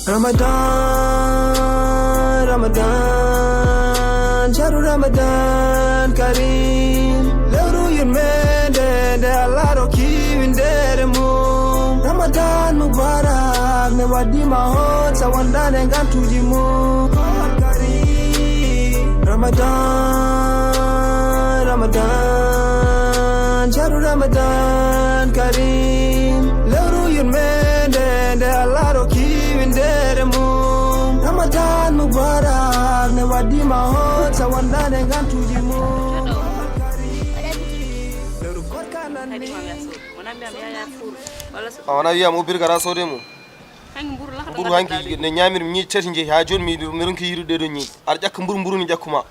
Ramadan, Ramadan, Shahru Ramadan Kareem. Lewru yurmende nde Allah rokki windere mum. Ramadan Mubarak ne waɗima hon sawandane gantuji mum. Ramadan, Ramadan, Shahru Ramadan Kareem. Lewru yurmende nde Allah rokki windere mum. Ramadan Mubarak ne waɗima hon sawandane gantuji mum. Awana wiya mo birgara sode mo mburu hanki ne ñamir ñi tati je ha joni mi ronki yirude do ñi ar ƴakka mburu ni ƴakkuma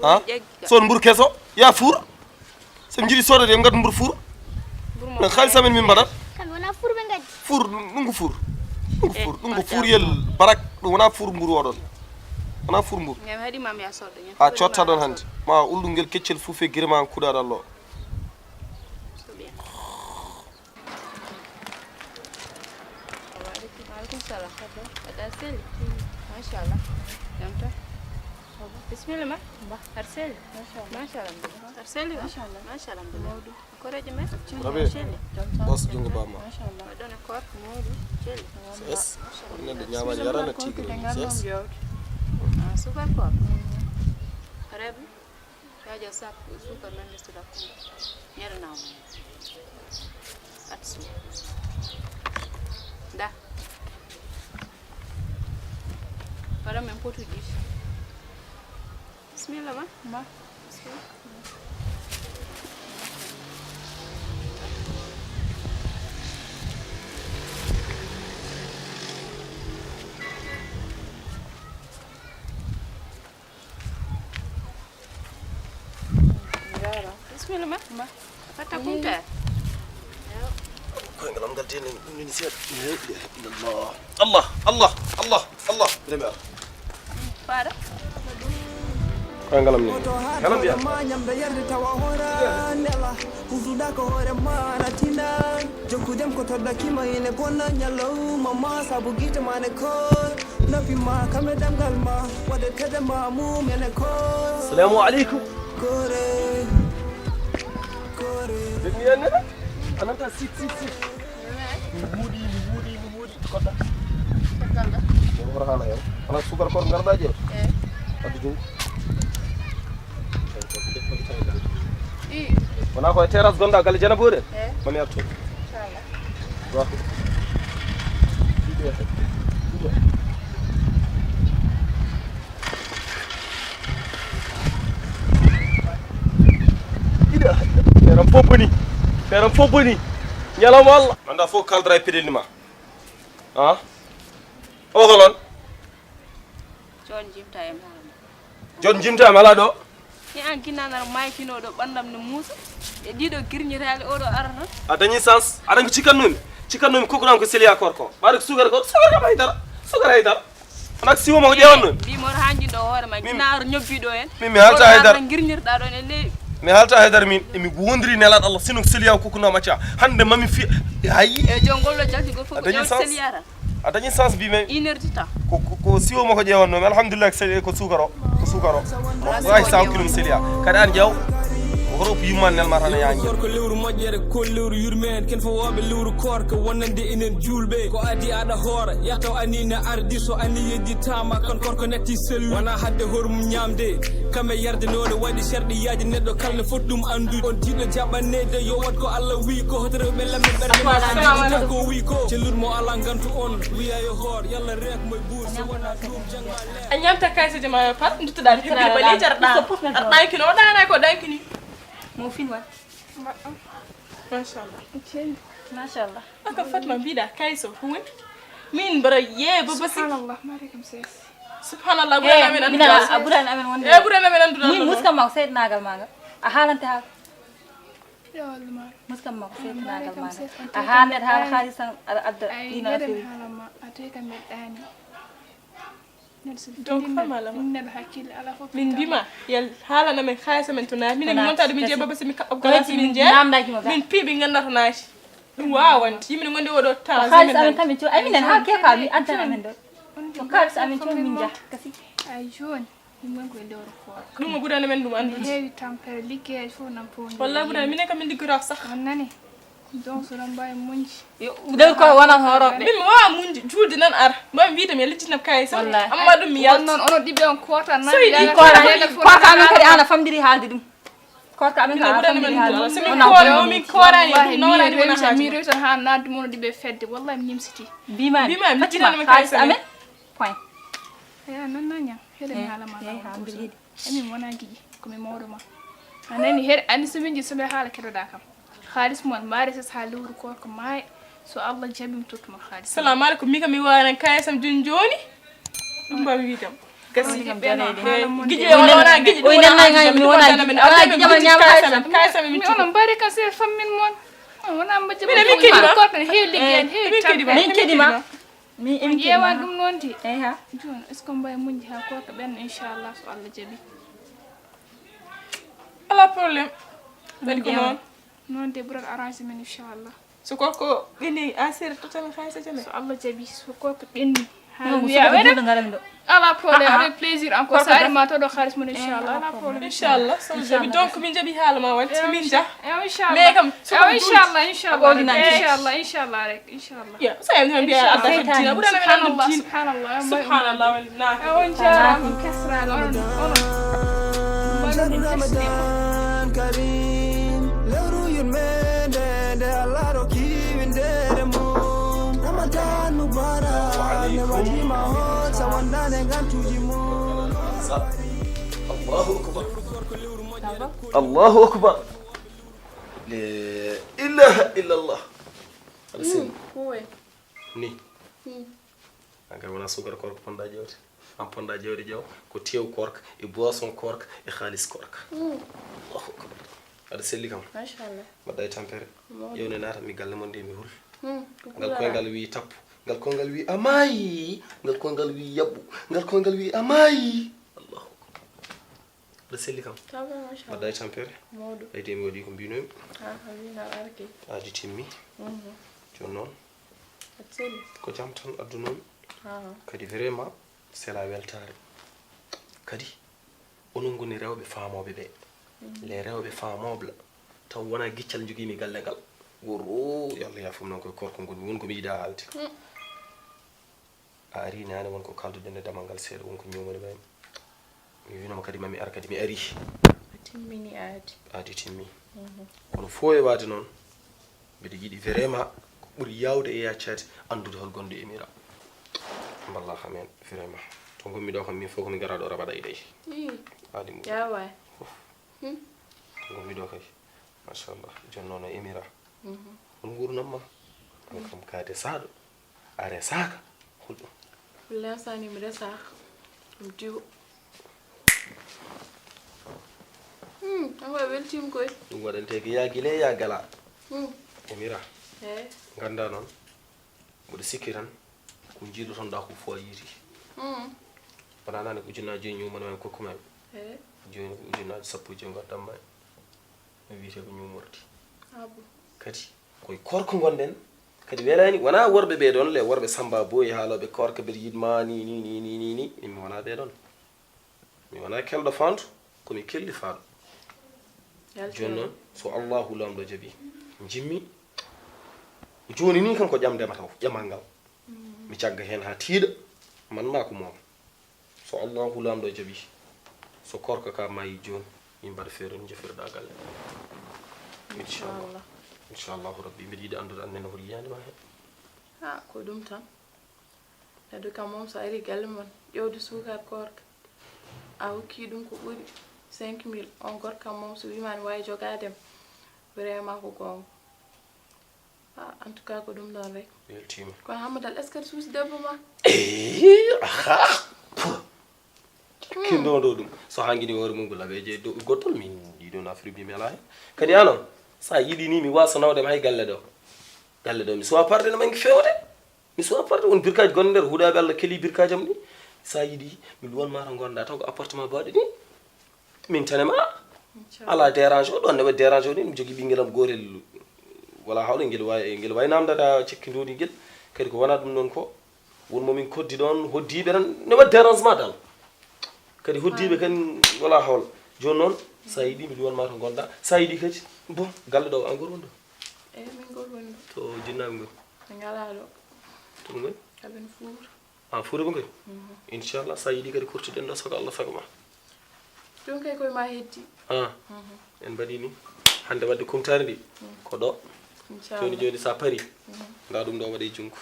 ha son mburu keso ya fur sem jiri sodade ngad mburu fur na khalisa men min badat kan wona fur be ngadi fur ɗum fur yel barak ɗum wona fur mburu oɗon wona fur mburu ngam hadi mam ya sodde ñam a cotta ɗon hande ma ulɗu ngel keccel fuufe girma kuɗaɗo Allah Maşallah. Yamta. Bismillah ma. Arsel. Maşallah. Arsel. Maşallah. Mawdu. Koreje me. Rabi. Bos jungo bama. Maşallah. Dona kor mawdu. Jeli. Yes. Nande nyamani yarana tigre. Yes. Super kor. Rabi. Ya sap super men da ko. Yara nawo. Atsu. Da. Para em português. Bismillah, ma. Bismillah. Bismillah, ma. Kata kunta. Ko ngalam gal tene ni set. Allah. Para. Ko ngalam ni. Ngalam biya. Nyamda yarde tawa horandela hududa ko hore maratina jokudem ko todda kima ine bonna nyallo mama sabu gite mane ko nabi ma kame dangal ma wade tede ma mu mene ko Assalamu alaikum. kore Demi ana ananta sit. Mudi koda. Kalda. Ora hala yo. Ala sugar kor ngarda je. Adu jung. Wana ko terrace gonda gal jana bude. Mami atto. Inshallah. Wa. Ida. Teram foboni. Nyala walla. Manda fo kaldra pedinima. Ah? O holon? Jon jimta em hala. Jon jimta mala do? Ni an kinana maykino do bandam ne musa e dido girnyiraale o do arana A dañi sens aɗa ko cikannumi kokuɗan ko seliya korko ɓaɗa ko sugar kam haydara onak siwoma ko ƴewannomi bi mor hanji do hoore ma ginaaru ñobbido en mi halta haydara girnyirda don e le mi halta haydara min emi wondiri nelaɗo Allah sino seliya kokunama acca hande mami fi hayi e jongollo jalti go fof ko dañi jaw sens. seliyara a dañi sens mbimi 1 heure du temps ko siwoma ko ƴewannomi alhamdulillah ko sugar o wawi sawkilum seliya kadi an ƴeew horo ko yumman nelma tan yañi ko lewru moƴƴere ko lewru yurmen ken fo woɓe lewru korka wonande enen julɓe ko adi aɗa hoora yahtaw anina ardi so ani yedditama kon korko netti sellu wona hadde hormum ñamde kamɓe yardenode waɗi sherɗiyaji neɗɗo kalne foti ɗum andude on tiɗo jaɓannede yo wat ko Allah wi ko hotoreɓe lamme ɓerde ko wi ko cellurmo ala gantu on wiya yo hoor yalla rek moye buur so wona ɗum jangma le a ñamta kaysaji ma pat duttoɗa hiɓɓiɗe bali jarɗa aɗa ɗankino o ɗana ko ɗankini mo fin wa machallah machallah aka fatma mbiɗa kayso huwe min mbara yeeba basi subhanallah marikum ses subhanallah ɓurani amen minana a ɓurani amen wonde e ɓurani amen anduɗa min muskam makko seeɗanagal maga a haalante haala yo Allah ma muskam makko seeɗanagal maga a haalnet haala haalis tan aɗa adda ay ɗina yedem fewi halama atay kam meɗɗani donc famalama neɗɗo hakkille ala fof min mbima yel haalana men haysa men to naati minen mi montade min jeeba basi mi kaɓɓa ko galasi heddi min min jeeya namdakimo ga min piiɓi gandata naati ɗum wawande yimɓe gondi oɗo temps haalis amen tan min cowi ay minen ha keka mi antana amen ɗo kalis amin to min ja kasi ay joni min ko lewru ko dum ɓurani men ɗum andude heewi tampere liggey fof nan pondi wallahi ɓurani minen kam min liggoto sax on nani donc so ɗon mbawi munji lewru ko wona horoɓe min mi wawa munji juulde nan ara mbami wiide mi yallitinam kayi sam amma ɗum mi yalta non ono ɗiɓe on kota nan korka amin kadi ana famdiri haalde ɗum korka amin ka famdiri haalde min korani ɗum nawrani wona ha mi rewi tan ha naddumo ono ɗiɓe fedde wallahi mi nimsiti bimami liccinanmi kayi sam amin point ya non nañam heɗe mi haalama emin wona giƴi komi mawɗo ma a nani heɗe andi somin ji somi haala keɗoɗa kam halis mon mbaari ses ha lewru korko maaya so Allah jaɓi mi tottuma halis salamu aleykum mi kam mi wawan kayi sam joni ɗum mbami wi kam gasi giƴi wona giƴi oy nannaga mi wona giƴi jamal ñama kayi sam mi onon mbaari kam se fammin mon wona mbajja min kedima korko ne heewi ligguey en heewi tampere min kedima mi en ƴeewan ɗum noon de eyi ha joni est ce que mbawi muñde ha korko ɓenna inchallah so Allah jaɓi ala probléme waɗi ko noon noon de ɓurat arrangé men inchallah so korko ɓenni a seeɗa total haysa jame so Allah jaɓi so korko ɓenni ala problème avec plaisir encore sa ari ma to ɗo halis mon inchallah ala problème inchallah so jaɓi donc min jaɓi haala ma walti min ja inchallah mais kam inchallah rek inchallah ya so yami tan mbiya adda dina ɓurana men andu din subhanallah na on jarama kasraga Ramadan Karim lewru yurmede nde Allah rokki windere mum Ramadan Mubarak ne wajima hon sawandane gantuji mum Allahu akbar Allahu akbar la ilaha illa Allah alsin ni anga wona sugar korko ponda jewte am ponda jewde jaw ko tew korka e boisson korka e khalis korka Allahu akbar ada selli kam machallah badday tampere yewne nata mi galle mon de mi hul ngal koyngal wi tappu ngal koyngal wi amayi ngal koyngal wi yabbu ngal koyngal wi amayi Allahu akbar ada selli kam machallah badday tampere modu ay de mi wadi ko binomi wina arki adi timmi jon non atselli ko jam tan addunomi kadi vraiment c'est la weltare kadi onon goni rewbe faamobe be les rewbe faamoble taw wona giccal jogimi galle gal woro yalla yafum non ko korko ngoni won ko mi yida halti ari nane won ko kaldude ne damangal seedo won ko nyomoni bay mi winama kadi mami ar kadi mi ari timmini adi timmi kono fo e wade non bidi yidi vraiment ko buri yawde e yaccade andude hol gonde emira mballa xamen vraiment to ngommi do xam mi foko mi garado rabada idey adi mu ya way ngommi do kay mashallah jonnono emira on ngurnam ma kam kaade saado are saka huldo la sani mi resa dum diwo awa weltim koy dum wadante ki yagile yagala emira ganda non bodo sikiran ko jiido ton da ko fo yiri banana ko junaaji nyuma non ko kuma joni ko junaaji sappo je ngadam may mi wiite ko nyumorti abu kadi koy korko gonden kadi welani wana worbe be don le worbe samba boy haalobe korko be yidma ni mi wana be don mi wana keldo fandu ko mi kelli faadu jonno so Allahu lamdo jabi jimmi joni ni kan ko jamdema taw jamangal mi ciagga hen ha tiida man ma ko mom so Allahu lamdo jabi so korko ka mayi joni yimbar feero jefirda galle inchallah rabbi mi yidi andude annene hol yiyande ma hen ko dum tan edo kam mom so ari galle mon ƴewde sukar korka a hokki dum ko ɓuri 5000 on gorka mom so wimani wawi jogadem vraiment ko gonga en tout cas ko dum don rek weltima ko hamadal est ce que suusi debbo ma kindo do dum so hangini wore mum labe je do gotol min yido na afribi mi ala hen kadi anon sa yidi ni mi wasa nawde may galle do mi so parde no mangi fewde mi so parde on birkaji gonde der hudabe Allah keli birkajam ni sa yidi mi luwan mara gonda taw ko appartement baade ni min tanema ala dérange o don ne dérange o ni mi jogi bingelam gorel wala hawle ngel way namdata cikkindodi ngel kadi ko wana dum non ko won momin koddi don hoddibe tan ne wa dérangement dal kadi hoddibe kan wala hawl joni non sa yidi mi won ma to gonda sa yidi kadi bon galle do encore wondo min gol wondo to jinnabe ngol ngala do to ngol kaben four fuure ngol inshallah sa yidi kadi kurtiden do soko Allah sagoma don kay koy ma heddi en badi ni hande wadde kumtare ndi ko do joni joni sa pari nga dum do wadi junko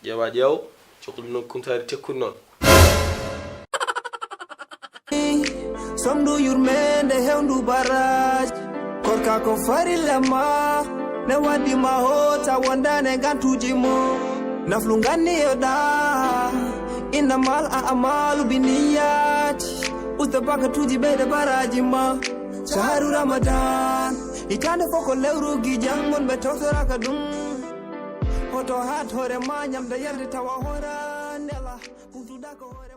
jewa jew cokul non kumtare tekkun non somdu yurmende hewndu baraj korka ko fari lema ne wadi ma hota wondane gantuji mo naflu ganni yoda inna mal a'malu biniyati utabaka tuji bede baraji ma shahru ramadan itande foko lewru gi jangon be tawsora ka dum hoto hat hore ma nyamda yarde tawa hora nela futuda ko hore